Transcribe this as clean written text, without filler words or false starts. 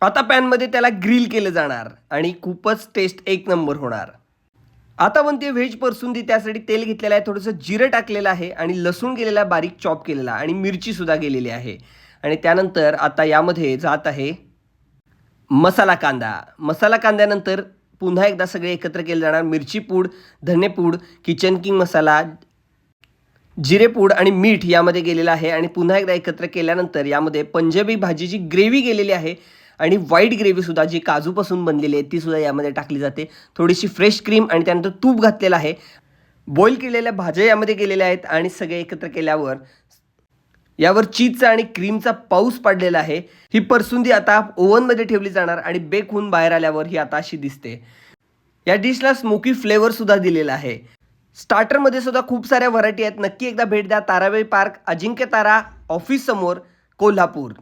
आता पॅनमध्ये त्याला ग्रिल केलं जाणार आणि खूपच टेस्ट एक नंबर होणार. आता बनते व्हेज परसुंदी. त्यासाठी तेल घेतलेलं आहे, थोडंसं जिरं टाकलेलं आहे आणि लसूण गेलेला बारीक चॉप केलेला आणि मिरचीसुद्धा गेलेली आहे. आणि त्यानंतर आता यामध्ये जात आहे मसाला कांदा. मसाला कांद्यानंतर पुन्हा एकदा सगळे एकत्र केले जाणार. मिरची पूड, धनेपूड, किचन किंग मसाला, जिरेपूड आणि मीठ यामध्ये गेलेलं आहे आणि पुन्हा एकदा एकत्र केल्यानंतर यामध्ये पंजाबी भाजीची ग्रेव्ही गेलेली आहे आणि व्हाईट ग्रेव्हीसुद्धा जी काजूपासून बनलेली आहे तीसुद्धा यामध्ये टाकली जाते. थोडीशी फ्रेश क्रीम आणि त्यानंतर तूप घातलेलं आहे. बॉईल केलेल्या भाज्या यामध्ये गेलेल्या आहेत आणि सगळे एकत्र केल्यावर यावर चीजचा आणि क्रीमचा पाऊस पडलेला आहे. ही परसुंदी आता ओव्हनमध्ये ठेवली जाणार आणि बेक होऊन बाहेर आल्यावर ही आता अशी दिसते. या डिशला स्मोकी फ्लेवरसुद्धा दिलेला आहे. स्टार्टरमध्ये सुद्धा खूप साऱ्या व्हरायटी आहेत. नक्की एकदा भेट द्या. ताराबाई पार्क, अजिंक्य तारा ऑफिस समोर, कोल्हापूर.